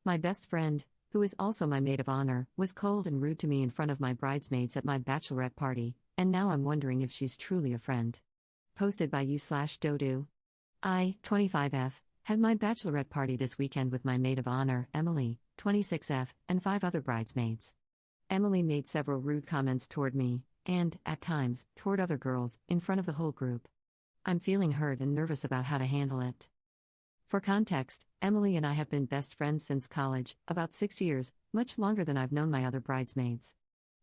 My best friend, who is also my maid of honor, was cold and rude to me in front of my bridesmaids at my bachelorette party, and now I'm wondering if she's truly a friend. Posted by you/Dodu. I, 25F, had my bachelorette party this weekend with my maid of honor, Emily, 26F, and 5 other bridesmaids. Emily made several rude comments toward me, and, at times, toward other girls, in front of the whole group. I'm feeling hurt and nervous about how to handle it. For context, Emily and I have been best friends since college, about 6 years, much longer than I've known my other bridesmaids.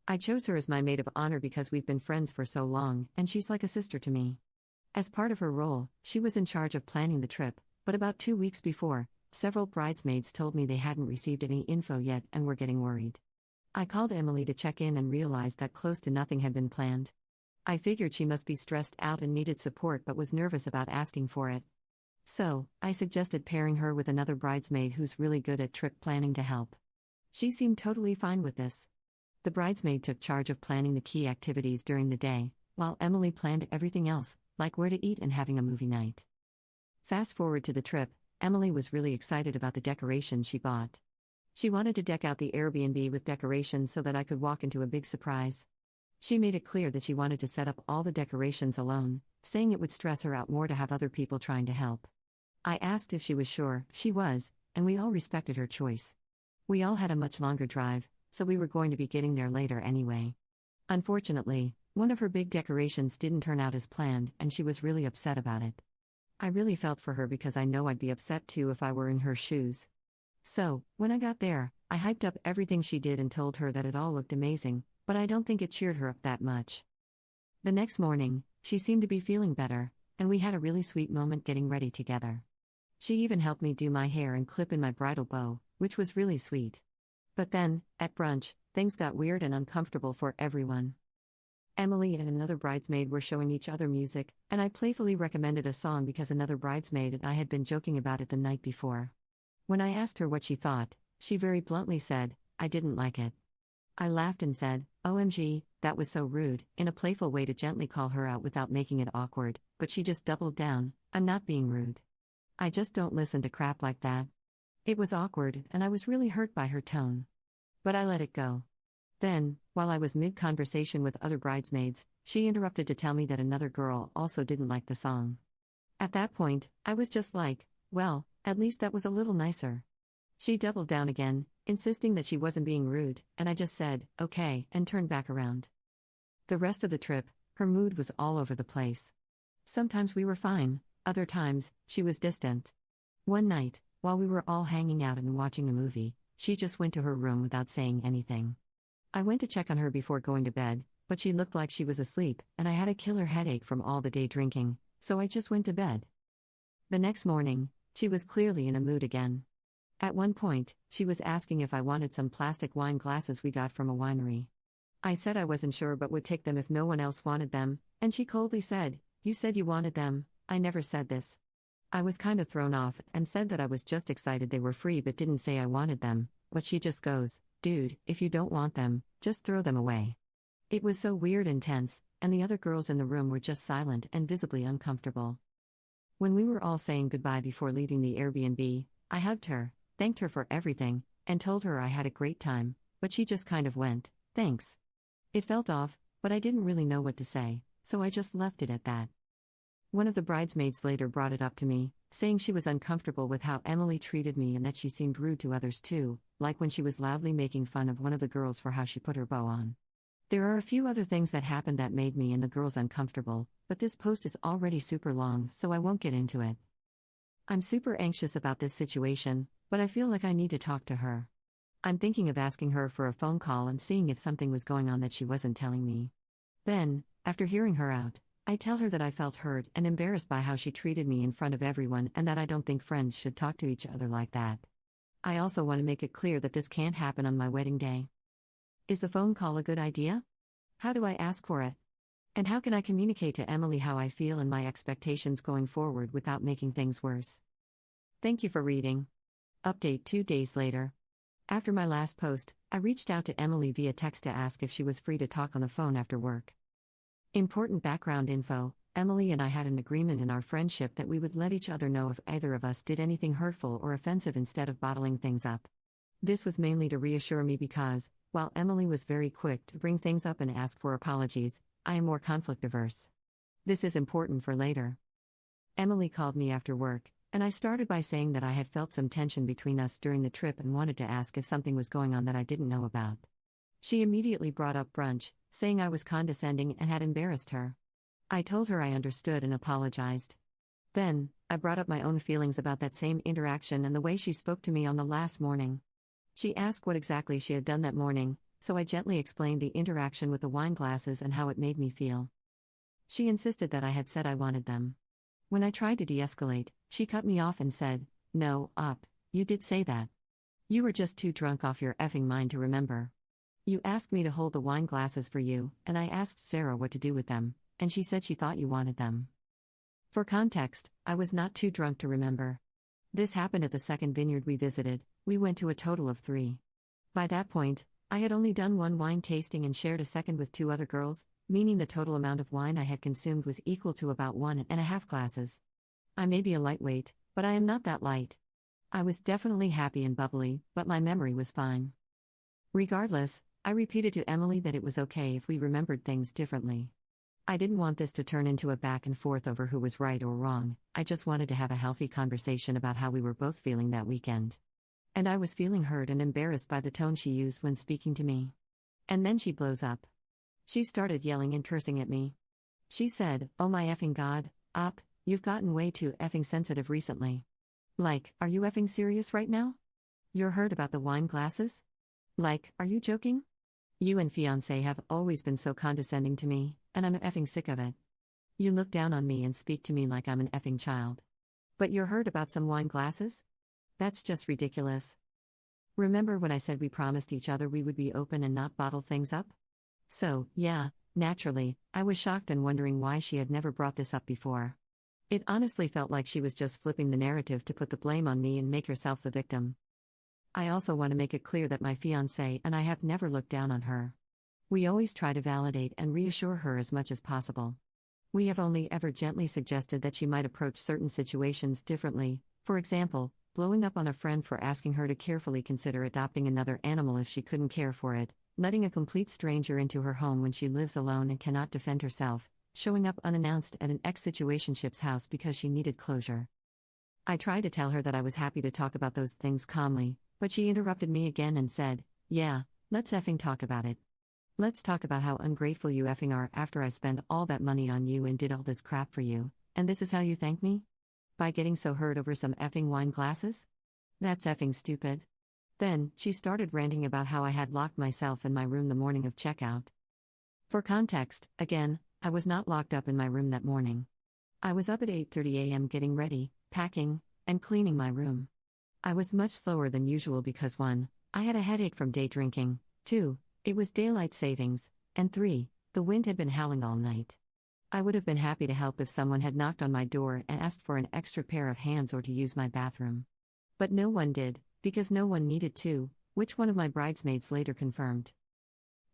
I chose her as my maid of honor because we've been friends for so long, and she's like a sister to me. As part of her role, she was in charge of planning the trip, but about 2 weeks before, several bridesmaids told me they hadn't received any info yet and were getting worried. I called Emily to check in and realized that close to nothing had been planned. I figured she must be stressed out and needed support but was nervous about asking for it. So, I suggested pairing her with another bridesmaid who's really good at trip planning to help. She seemed totally fine with this. The bridesmaid took charge of planning the key activities during the day, while Emily planned everything else, like where to eat and having a movie night. Fast forward to the trip, Emily was really excited about the decorations she bought. She wanted to deck out the Airbnb with decorations so that I could walk into a big surprise. She made it clear that she wanted to set up all the decorations alone, saying it would stress her out more to have other people trying to help. I asked if she was sure. She was, and we all respected her choice. We all had a much longer drive, so we were going to be getting there later anyway. Unfortunately, one of her big decorations didn't turn out as planned, and she was really upset about it. I really felt for her because I know I'd be upset too if I were in her shoes. So, when I got there, I hyped up everything she did and told her that it all looked amazing, but I don't think it cheered her up that much. The next morning, she seemed to be feeling better, and we had a really sweet moment getting ready together. She even helped me do my hair and clip in my bridal bow, which was really sweet. But then, at brunch, things got weird and uncomfortable for everyone. Emily and another bridesmaid were showing each other music, and I playfully recommended a song because another bridesmaid and I had been joking about it the night before. When I asked her what she thought, she very bluntly said, "I didn't like it." I laughed and said, "OMG, that was so rude," in a playful way to gently call her out without making it awkward, but she just doubled down, "I'm not being rude. I just don't listen to crap like that." It was awkward, and I was really hurt by her tone. But I let it go. Then, while I was mid-conversation with other bridesmaids, she interrupted to tell me that another girl also didn't like the song. At that point, I was just like, well, at least that was a little nicer. She doubled down again, insisting that she wasn't being rude, and I just said, okay, and turned back around. The rest of the trip, her mood was all over the place. Sometimes we were fine, other times, she was distant. One night, while we were all hanging out and watching a movie, she just went to her room without saying anything. I went to check on her before going to bed, but she looked like she was asleep, and I had a killer headache from all the day drinking, so I just went to bed. The next morning, she was clearly in a mood again. At one point, she was asking if I wanted some plastic wine glasses we got from a winery. I said I wasn't sure but would take them if no one else wanted them, and she coldly said, "You said you wanted them, I never said this." I was kind of thrown off and said that I was just excited they were free but didn't say I wanted them, but she just goes, "Dude, if you don't want them, just throw them away." It was so weird and tense, and the other girls in the room were just silent and visibly uncomfortable. When we were all saying goodbye before leaving the Airbnb, I hugged her, thanked her for everything, and told her I had a great time, but she just kind of went, "Thanks." It felt off, but I didn't really know what to say, so I just left it at that. One of the bridesmaids later brought it up to me, saying she was uncomfortable with how Emily treated me and that she seemed rude to others too, like when she was loudly making fun of one of the girls for how she put her bow on. There are a few other things that happened that made me and the girls uncomfortable, but this post is already super long, so I won't get into it. I'm super anxious about this situation, but I feel like I need to talk to her. I'm thinking of asking her for a phone call and seeing if something was going on that she wasn't telling me. Then, after hearing her out, I tell her that I felt hurt and embarrassed by how she treated me in front of everyone and that I don't think friends should talk to each other like that. I also want to make it clear that this can't happen on my wedding day. Is the phone call a good idea? How do I ask for it? And how can I communicate to Emily how I feel and my expectations going forward without making things worse? Thank you for reading. Update 2 days later. After my last post, I reached out to Emily via text to ask if she was free to talk on the phone after work. Important background info: Emily and I had an agreement in our friendship that we would let each other know if either of us did anything hurtful or offensive instead of bottling things up. This was mainly to reassure me because, while Emily was very quick to bring things up and ask for apologies, I am more conflict averse. This is important for later. Emily called me after work, and I started by saying that I had felt some tension between us during the trip and wanted to ask if something was going on that I didn't know about. She immediately brought up brunch, saying I was condescending and had embarrassed her. I told her I understood and apologized. Then, I brought up my own feelings about that same interaction and the way she spoke to me on the last morning. She asked what exactly she had done that morning, so I gently explained the interaction with the wine glasses and how it made me feel. She insisted that I had said I wanted them. When I tried to de-escalate, she cut me off and said, "No, you did say that. You were just too drunk off your effing mind to remember. You asked me to hold the wine glasses for you, and I asked Sarah what to do with them, and she said she thought you wanted them." For context, I was not too drunk to remember. This happened at the second vineyard we visited. We went to a total of 3. By that point, I had only done one wine tasting and shared a second with 2 other girls, meaning the total amount of wine I had consumed was equal to about 1.5 glasses. I may be a lightweight, but I am not that light. I was definitely happy and bubbly, but my memory was fine. Regardless, I repeated to Emily that it was okay if we remembered things differently. I didn't want this to turn into a back and forth over who was right or wrong. I just wanted to have a healthy conversation about how we were both feeling that weekend. And I was feeling hurt and embarrassed by the tone she used when speaking to me. And then she blows up. She started yelling and cursing at me. She said, "Oh my effing god, you've gotten way too effing sensitive recently. Like, are you effing serious right now? You're hurt about the wine glasses? Like, are you joking? You and fiancé have always been so condescending to me, and I'm effing sick of it. You look down on me and speak to me like I'm an effing child. But you're hurt about some wine glasses? That's just ridiculous. Remember when I said we promised each other we would be open and not bottle things up?" So, yeah, naturally, I was shocked and wondering why she had never brought this up before. It honestly felt like she was just flipping the narrative to put the blame on me and make herself the victim. I also want to make it clear that my fiancé and I have never looked down on her. We always try to validate and reassure her as much as possible. We have only ever gently suggested that she might approach certain situations differently, for example, blowing up on a friend for asking her to carefully consider adopting another animal if she couldn't care for it, letting a complete stranger into her home when she lives alone and cannot defend herself, showing up unannounced at an ex-situationship's house because she needed closure. I tried to tell her that I was happy to talk about those things calmly, but she interrupted me again and said, "Yeah, let's effing talk about it. Let's talk about how ungrateful you effing are after I spend all that money on you and did all this crap for you, and this is how you thank me? By getting so hurt over some effing wine glasses? That's effing stupid." Then, she started ranting about how I had locked myself in my room the morning of checkout. For context, again, I was not locked up in my room that morning. I was up at 8:30 a.m. getting ready, packing, and cleaning my room. I was much slower than usual because 1. I had a headache from day drinking, 2. It was daylight savings, and 3. The wind had been howling all night. I would have been happy to help if someone had knocked on my door and asked for an extra pair of hands or to use my bathroom. But no one did, because no one needed to, which one of my bridesmaids later confirmed.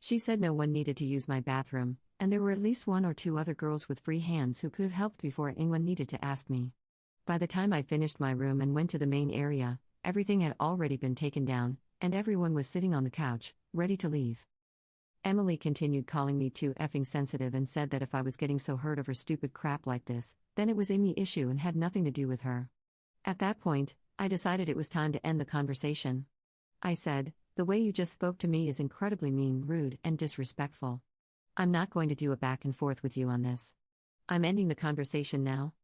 She said no one needed to use my bathroom, and there were at least 1 or 2 other girls with free hands who could have helped before anyone needed to ask me. By the time I finished my room and went to the main area, everything had already been taken down, and everyone was sitting on the couch, ready to leave. Emily continued calling me too effing sensitive and said that if I was getting so hurt over stupid crap like this, then it was Amy's issue and had nothing to do with her. At that point, I decided it was time to end the conversation. I said, "The way you just spoke to me is incredibly mean, rude, and disrespectful. I'm not going to do a back and forth with you on this. I'm ending the conversation now.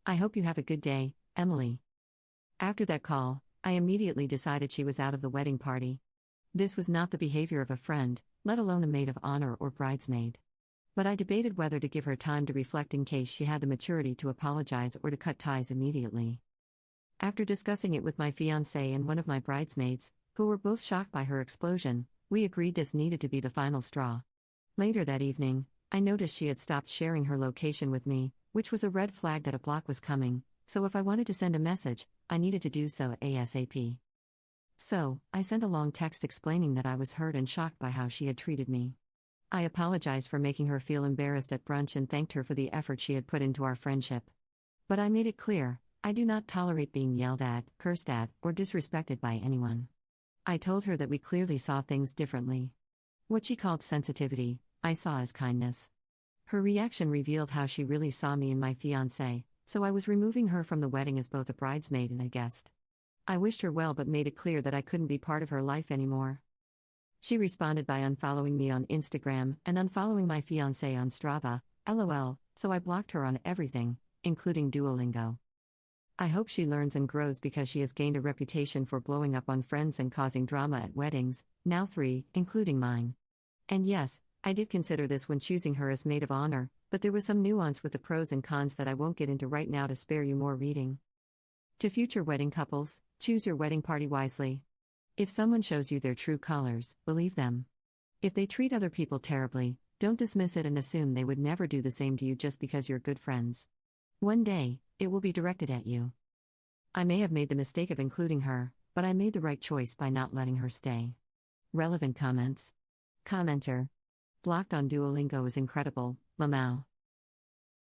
I hope you have a good day, Emily." After that call, I immediately decided she was out of the wedding party. This was not the behavior of a friend, let alone a maid of honor or bridesmaid. But I debated whether to give her time to reflect in case she had the maturity to apologize or to cut ties immediately. After discussing it with my fiancé and one of my bridesmaids, who were both shocked by her explosion, we agreed this needed to be the final straw. Later that evening, I noticed she had stopped sharing her location with me, which was a red flag that a block was coming, so if I wanted to send a message, I needed to do so ASAP. So, I sent a long text explaining that I was hurt and shocked by how she had treated me. I apologized for making her feel embarrassed at brunch and thanked her for the effort she had put into our friendship. But I made it clear, I do not tolerate being yelled at, cursed at, or disrespected by anyone. I told her that we clearly saw things differently. What she called sensitivity, I saw as kindness. Her reaction revealed how she really saw me and my fiancé, so I was removing her from the wedding as both a bridesmaid and a guest. I wished her well but made it clear that I couldn't be part of her life anymore. She responded by unfollowing me on Instagram and unfollowing my fiancé on Strava, LOL, so I blocked her on everything, including Duolingo. I hope she learns and grows because she has gained a reputation for blowing up on friends and causing drama at weddings, now 3, including mine. And yes, I did consider this when choosing her as maid of honor, but there was some nuance with the pros and cons that I won't get into right now to spare you more reading. To future wedding couples, choose your wedding party wisely. If someone shows you their true colors, believe them. If they treat other people terribly, don't dismiss it and assume they would never do the same to you just because you're good friends. One day, it will be directed at you. I may have made the mistake of including her, but I made the right choice by not letting her stay. Relevant comments. Commenter. Blocked on Duolingo is incredible, Lamau.